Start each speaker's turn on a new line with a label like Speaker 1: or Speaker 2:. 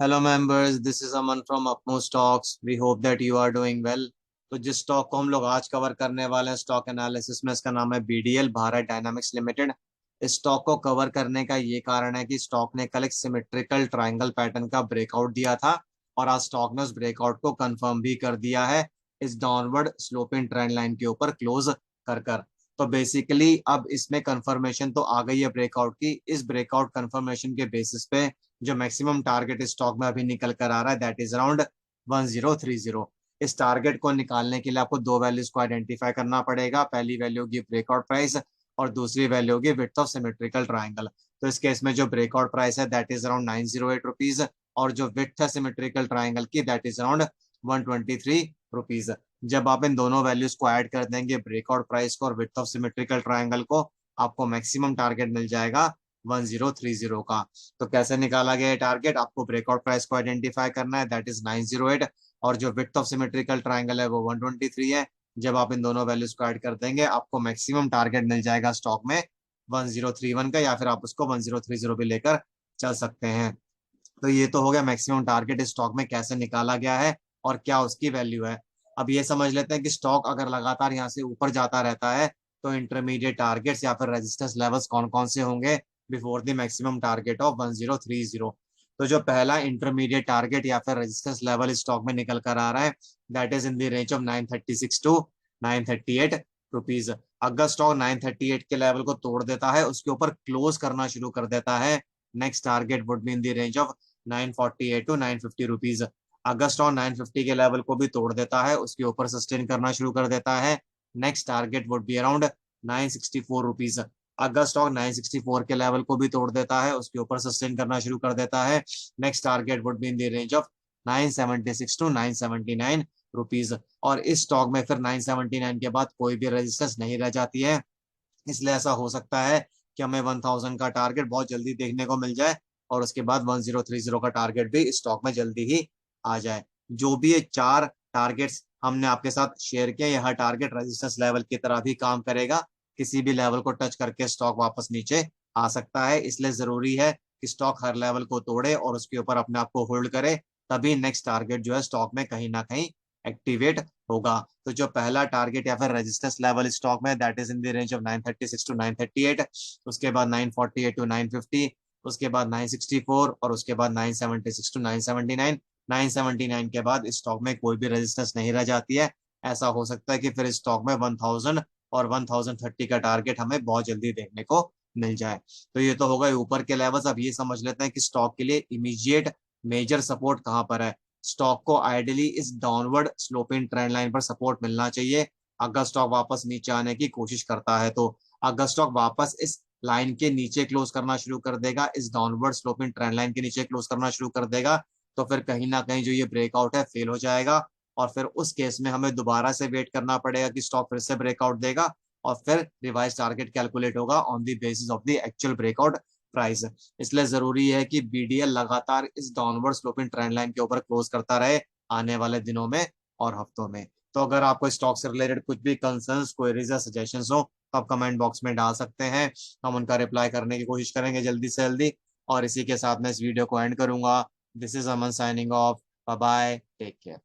Speaker 1: Hello members, this is Aman from अपमो stocks. We hope that you are doing well. तो जिस stock को हम लोग आज कवर करने वाले हैं स्टॉक एनालिसिस में, इसका नाम है बीडीएल, भारत डायनामिक्स लिमिटेड। इस स्टॉक को कवर करने का ये कारण है कि स्टॉक ने कल एक सिमेट्रिकल ट्रायंगल पैटर्न का ब्रेकआउट दिया था और आज स्टॉक ने उस ब्रेकआउट को कंफर्म भी कर दिया है इस डाउनवर्ड स्लोपिंग ट्रेंड लाइन के ऊपर क्लोज कर कर। तो बेसिकली अब इसमें कंफर्मेशन तो आ गई है ब्रेकआउट की। इस ब्रेकआउट कंफर्मेशन के बेसिस पे जो मैक्सिमम टारगेट इस स्टॉक में अभी निकल कर आ रहा है दैट इज अराउंड 1030। इस टारगेट को निकालने के लिए आपको दो वैल्यूज को आइडेंटिफाई करना पड़ेगा। पहली वैल्यू होगी ब्रेकआउट प्राइस और दूसरी वैल्यू होगी विड्थ ऑफ सिमेट्रिकल ट्राइंगल। तो इस केस में जो ब्रेकआउट प्राइस है दैट इज अराउंड 908 रुपीज और जो विड्थ है सिमेट्रिकल ट्राइंगल की दैट इज अराउंड 123 रुपीज। जब आप इन दोनों वैल्यूज को ऐड कर देंगे, ब्रेकआउट प्राइस को और विड्थ ऑफ सिमेट्रिकल ट्राइंगल को, आपको मैक्सिमम टारगेट मिल जाएगा 1030 का। तो कैसे निकाला गया है टारगेट? आपको ब्रेकआउट प्राइस को आइडेंटिफाई करना है दैट इज 908 और जो विड्थ ऑफ सिमेट्रिकल ट्राइंगल है वो 123 है। जब आप इन दोनों वैल्यूज को ऐड कर देंगे आपको मैक्सिमम टारगेट मिल जाएगा स्टॉक में 1031 का, या फिर आप उसको 1030 भी लेकर चल सकते हैं। तो ये तो हो गया मैक्सिमम टारगेट इस स्टॉक में कैसे निकाला गया है और क्या उसकी वैल्यू है। अब ये समझ लेते हैं कि स्टॉक अगर लगातार यहाँ से ऊपर जाता रहता है तो इंटरमीडिएट टारगेट्स या फिर रेजिस्टेंस लेवल्स कौन कौन से होंगे before the maximum target of 1030। तो जो पहला इंटरमीडिएट टारगेट या फिर रेजिस्टेंस लेवल इस स्टॉक में निकल कर आ रहा है that is in the range of 936 to 938 rupees. अगर स्टॉक 938 के लेवल को तोड़ देता है, उसके ऊपर क्लोज करना शुरू कर देता है, next target would be in the range of 948 to 950 rupees. अगर स्टॉक 950 के लेवल को भी तोड़ देता है, उसके ऊपर सस्टेन करना शुरू कर देता है, next target would be around 964 rupees. अगर स्टॉक 964 के लेवल को भी तोड़ देता है, उसके ऊपर सस्टेन करना शुरू कर देता है, next target would be in the range of 976 to 979 rupees. और इस स्टॉक में फिर 979 के बाद कोई भी रेजिस्टेंस नहीं रह जाती है, इसलिए ऐसा हो सकता है कि हमें 1000 का टारगेट बहुत जल्दी देखने को मिल जाए और उसके बाद 1030 का टारगेट भी स्टॉक में जल्दी ही आ जाए। जो भी ये चार टारगेट्स हमने आपके साथ शेयर किया, यह टारगेट रेजिस्टेंस लेवल की तरह भी काम करेगा। किसी भी लेवल को टच करके स्टॉक वापस नीचे आ सकता है, इसलिए जरूरी है कि स्टॉक हर लेवल को तोड़े और उसके ऊपर अपने आप को होल्ड करे, तभी नेक्स्ट टारगेट जो है स्टॉक में कहीं ना कहीं एक्टिवेट होगा। तो जो पहला टारगेट या फिर रेजिस्टेंस लेवल स्टॉक में that is in the range of 936 to 938, उसके बाद 948 टू 950, उसके बाद 964 और उसके बाद 976 टू 979। 979 के बाद स्टॉक में कोई भी रेजिस्टेंस नहीं रह जाती है। ऐसा हो सकता है कि फिर स्टॉक में 1000 और 1030 का टारगेट हमें बहुत जल्दी देखने को मिल जाए। तो ये तो होगा ऊपर के लेवल्स। अब ये समझ लेते हैं कि स्टॉक के लिए इमीडिएट मेजर सपोर्ट कहाँ पर है। स्टॉक को आइडियली इस डाउनवर्ड स्लोपिंग ट्रेंड लाइन पर सपोर्ट मिलना चाहिए अगर स्टॉक वापस नीचे आने की कोशिश करता है। तो अगर स्टॉक वापस इस लाइन के नीचे क्लोज करना शुरू कर देगा, इस डाउनवर्ड स्लोपिंग ट्रेंड लाइन के नीचे क्लोज करना शुरू कर देगा, तो फिर कहीं ना कहीं जो ये ब्रेकआउट है फेल हो जाएगा और फिर उस केस में हमें दोबारा से वेट करना पड़ेगा कि स्टॉक फिर से ब्रेकआउट देगा और फिर रिवाइज टारगेट कैलकुलेट होगा on the basis of the actual breakout price. इसलिए जरूरी है कि बीडीएल लगातार इस डाउनवर्ड स्लोपिंग ट्रेंड लाइन के ऊपर क्लोज करता रहे आने वाले दिनों में और हफ्तों में। तो अगर आपको स्टॉक से रिलेटेड कुछ भी कंसर्न्स, क्वेरीज या सजेशंस हो तो आप कमेंट बॉक्स में डाल सकते हैं। हम उनका रिप्लाई करने की कोशिश करेंगे जल्दी से जल्दी। और इसी के साथ मैं इस वीडियो को एंड करूंगा। This is Aman signing off. Bye bye, take care.